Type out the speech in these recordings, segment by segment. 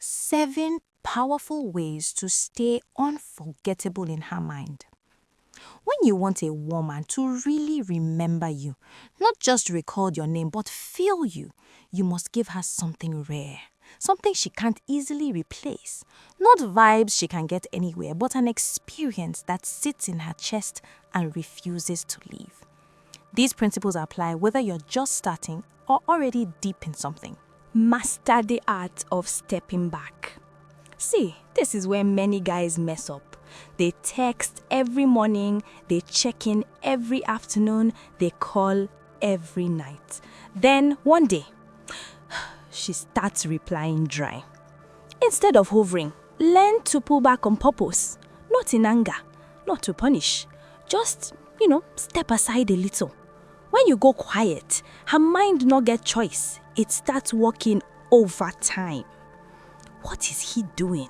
7 powerful ways to stay unforgettable in her mind. When you want a woman to really remember you, not just record your name but feel you, you must give her something rare, something she can't easily replace. Not vibes she can get anywhere, but an experience that sits in her chest and refuses to leave. These principles apply whether you're just starting or already deep in something. Master the art of stepping back. See, this is where many guys mess up. They text every morning, they check in every afternoon, they call every night. Then one day, she starts replying dry. Instead of hovering, learn to pull back on purpose. Not in anger, not to punish. Just, step aside a little. When you go quiet, her mind not get choice. It starts working over time. What is he doing?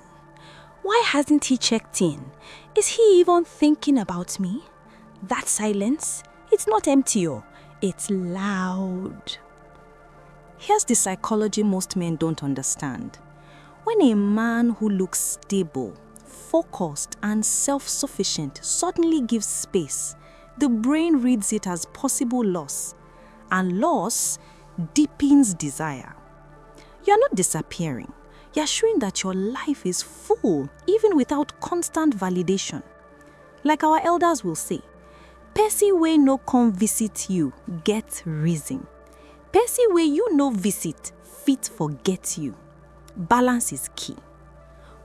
Why hasn't he checked in? Is he even thinking about me? That silence, it's not empty, it's loud. Here's the psychology most men don't understand. When a man who looks stable, focused, and self-sufficient suddenly gives space, the brain reads it as possible loss, and loss deepens desire. You're not disappearing. You're showing that your life is full, even without constant validation. Like our elders will say, "Person wey no come visit you, get reason. Person wey you no visit, fit forget you." Balance is key.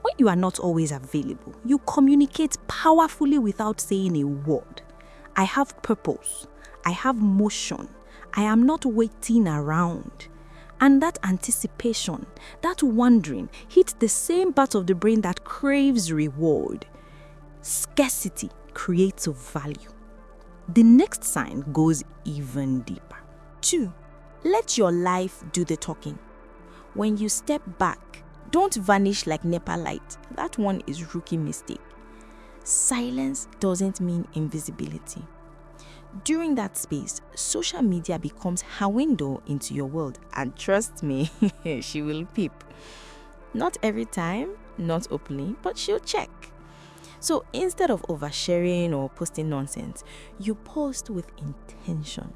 When you are not always available, you communicate powerfully without saying a word. I have purpose. I have motion. I am not waiting around. And that anticipation, that wondering, hits the same part of the brain that craves reward. Scarcity creates a value. The next sign goes even deeper. 2. Let your life do the talking. When you step back, don't vanish like NEPA light. That one is rookie mistake. Silence doesn't mean invisibility. During that space, social media becomes her window into your world. And trust me, she will peep. Not every time, not openly, but she'll check. So instead of oversharing or posting nonsense, you post with intention.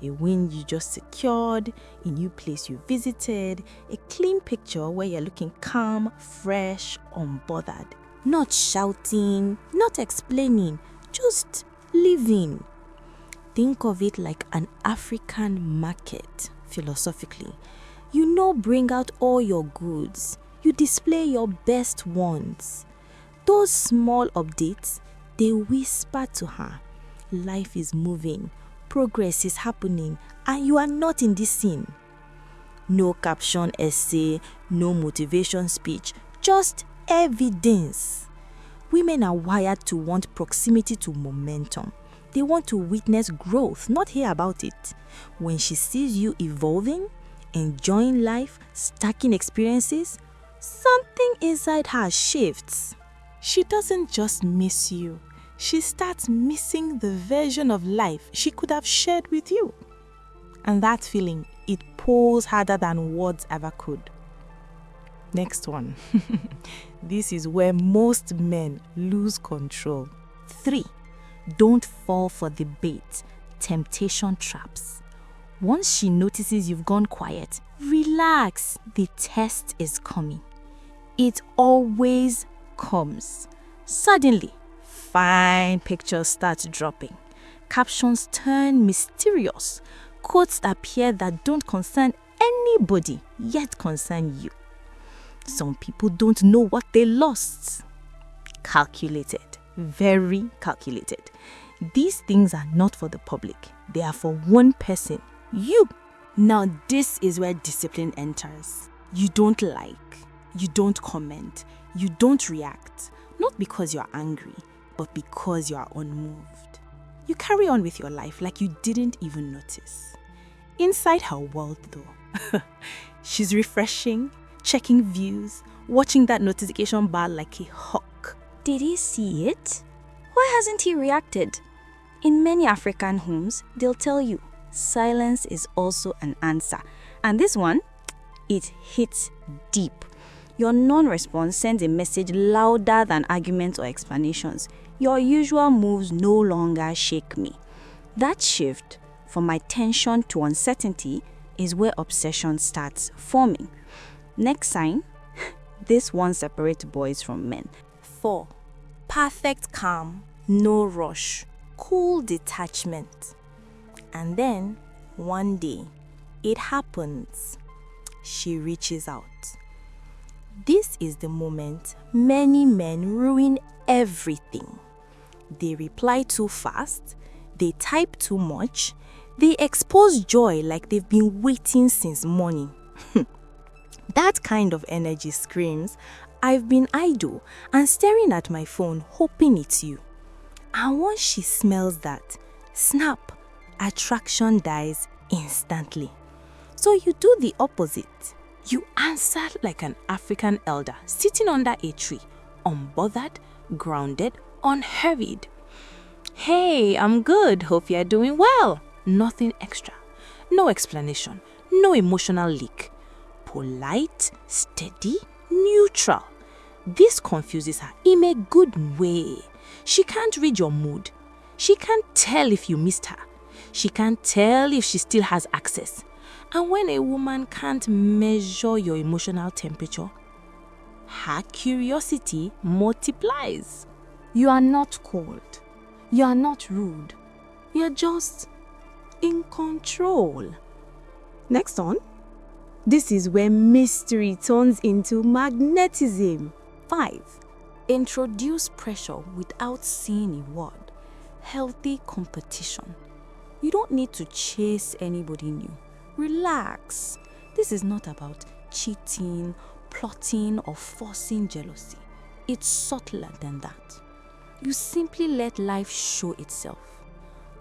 A win you just secured, a new place you visited, a clean picture where you're looking calm, fresh, unbothered. Not shouting, not explaining, just living. Think of it like an African market, philosophically. Bring out all your goods. You display your best ones. Those small updates, they whisper to her. Life is moving, progress is happening, and you are not in this scene. No caption essay, no motivation speech, just evidence. Women are wired to want proximity to momentum. They want to witness growth, not hear about it. When she sees you evolving, enjoying life, stacking experiences, something inside her shifts. She doesn't just miss you. She starts missing the version of life she could have shared with you. And that feeling, it pulls harder than words ever could. Next one. This is where most men lose control. 3. Don't fall for the bait, temptation traps. Once she notices you've gone quiet, relax. The test is coming. It always comes. Suddenly, fine pictures start dropping. Captions turn mysterious. Quotes appear that don't concern anybody, yet concern you. Some people don't know what they lost. Calculated. Very calculated. These things are not for the public. They are for one person, you. Now this is where discipline enters. You don't like, you don't comment, you don't react. Not because you're angry, but because you are unmoved. You carry on with your life like you didn't even notice. Inside her world though, she's refreshing, checking views, watching that notification bar like a hawk. Did he see it? Why hasn't he reacted? In many African homes, they'll tell you, silence is also an answer. And this one, it hits deep. Your non-response sends a message louder than arguments or explanations. Your usual moves no longer shake me. That shift from my tension to uncertainty is where obsession starts forming. Next sign, this one separates boys from men. 4. Perfect calm, no rush, cool detachment. And then, one day, it happens. She reaches out. This is the moment many men ruin everything. They reply too fast, they type too much, they expose joy like they've been waiting since morning. That kind of energy screams, I've been idle and staring at my phone hoping it's you. And once she smells that, snap, attraction dies instantly. So you do the opposite. You answer like an African elder sitting under a tree, unbothered, grounded, unhurried. Hey, I'm good. Hope you're doing well. Nothing extra. No explanation. No emotional leak. Polite, steady, neutral. This confuses her in a good way. She can't read your mood. She can't tell if you missed her. She can't tell if she still has access. And when a woman can't measure your emotional temperature, her curiosity multiplies. You are not cold. You are not rude. You're just in control. Next on, this is where mystery turns into magnetism. 5. Introduce pressure without saying a word. Healthy competition. You don't need to chase anybody new. Relax. This is not about cheating, plotting, or forcing jealousy. It's subtler than that. You simply let life show itself.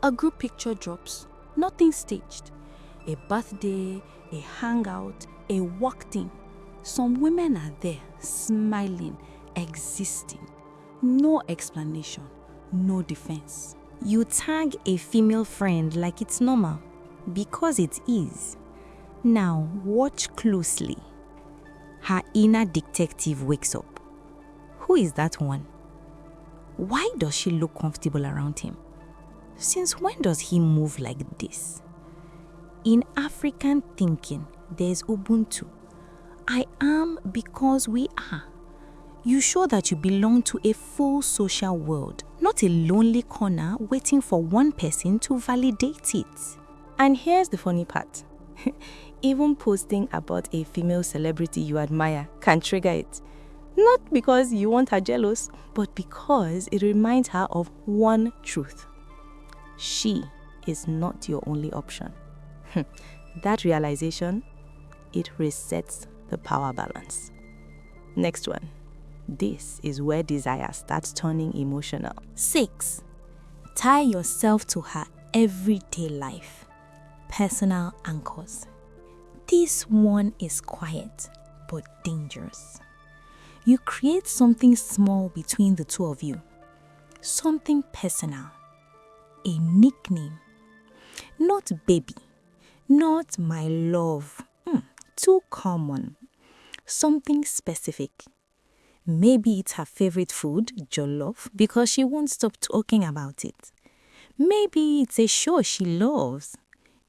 A group picture drops, nothing staged. A birthday, a hangout, a walked in. Some women are there, smiling, existing. No explanation, no defense. You tag a female friend like it's normal, because it is. Now watch closely. Her inner detective wakes up. Who is that one? Why does she look comfortable around him? Since when does he move like this? In African thinking, there's Ubuntu. I am because we are. You show that you belong to a full social world, not a lonely corner waiting for one person to validate it. And here's the funny part. Even posting about a female celebrity you admire can trigger it. Not because you want her jealous, but because it reminds her of one truth. She is not your only option. That realization, it resets the power balance. Next one. This is where desire starts turning emotional. 6. Tie yourself to her everyday life. Personal anchors. This one is quiet but dangerous. You create something small between the two of you. Something personal. A nickname. Not baby. Not my love. Too common. Something specific. Maybe it's her favorite food, jollof, because she won't stop talking about it. Maybe it's a show she loves.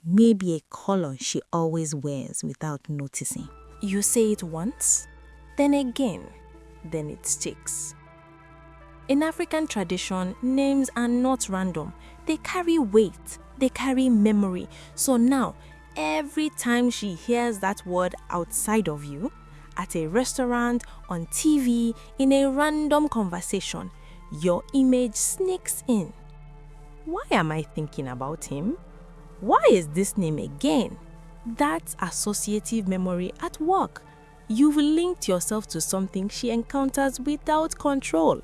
Maybe a color she always wears without noticing. You say it once, then again, then it sticks. In African tradition, names are not random. They carry weight, they carry memory. So now, every time she hears that word outside of you, at a restaurant, on TV, in a random conversation, your image sneaks in. Why am I thinking about him? Why is this name again? That's associative memory at work. You've linked yourself to something she encounters without control.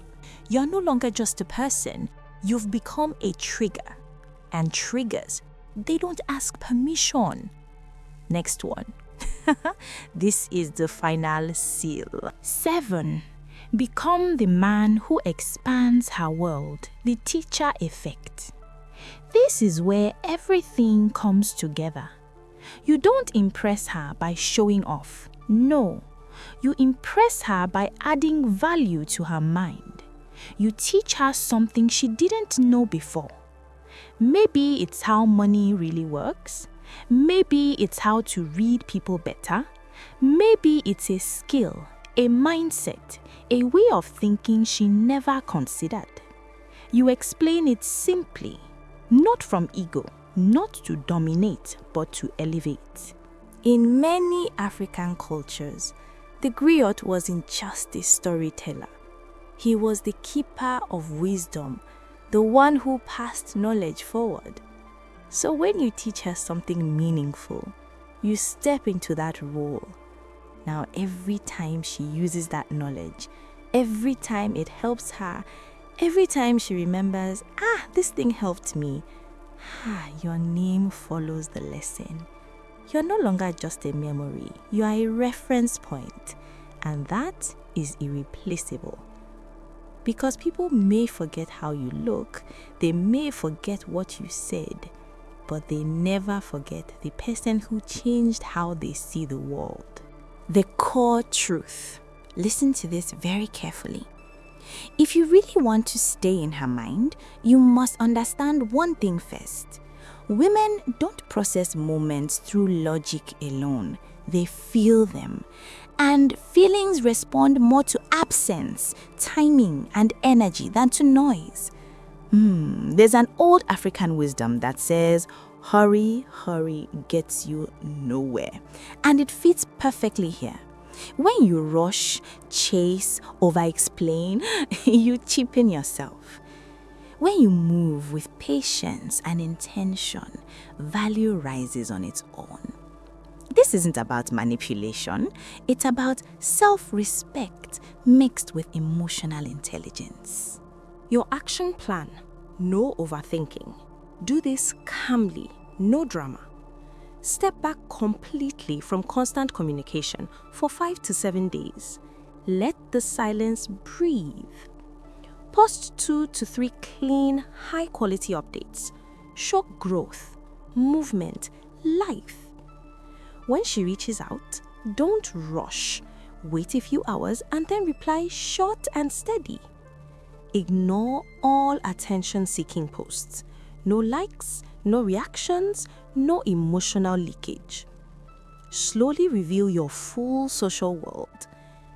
You're no longer just a person. You've become a trigger. And triggers, they don't ask permission. Next one. This is the final seal. 7. Become the man who expands her world, the teacher effect. This is where everything comes together. You don't impress her by showing off. No, You impress her by adding value to her mind. You teach her something she didn't know before. Maybe it's how money really works. Maybe it's how to read people better. Maybe it's a skill, a mindset, a way of thinking she never considered. You explain it simply, not from ego, not to dominate, but to elevate. In many African cultures, the griot wasn't just a storyteller. He was the keeper of wisdom, the one who passed knowledge forward. So when you teach her something meaningful, you step into that role. Now every time she uses that knowledge, every time it helps her, every time she remembers, this thing helped me, your name follows the lesson. You're no longer just a memory, you are a reference point, and that is irreplaceable. Because people may forget how you look, they may forget what you said, but they never forget the person who changed how they see the world. The core truth. Listen to this very carefully. If you really want to stay in her mind, you must understand one thing first. Women don't process moments through logic alone. They feel them. And feelings respond more to absence, timing, and energy than to noise. There's an old African wisdom that says, hurry, hurry gets you nowhere. And it fits perfectly here. When you rush, chase, over-explain, you cheapen yourself. When you move with patience and intention, value rises on its own. This isn't about manipulation, it's about self-respect mixed with emotional intelligence. Your action plan, no overthinking. Do this calmly, no drama. Step back completely from constant communication for 5 to 7 days. Let the silence breathe. Post 2 to 3 clean, high-quality updates. Show growth, movement, life. When she reaches out, don't rush. Wait a few hours and then reply short and steady. Ignore all attention-seeking posts. No likes, no reactions, no emotional leakage. Slowly reveal your full social world.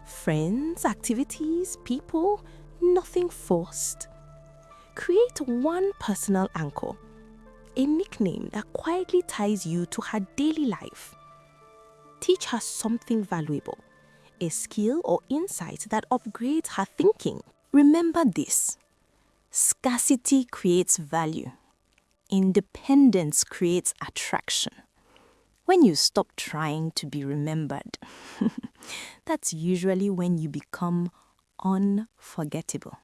Friends, activities, people, nothing forced. Create one personal anchor, a nickname that quietly ties you to her daily life. Teach her something valuable, a skill or insight that upgrades her thinking. Remember this: scarcity creates value. Independence creates attraction. When you stop trying to be remembered, that's usually when you become unforgettable.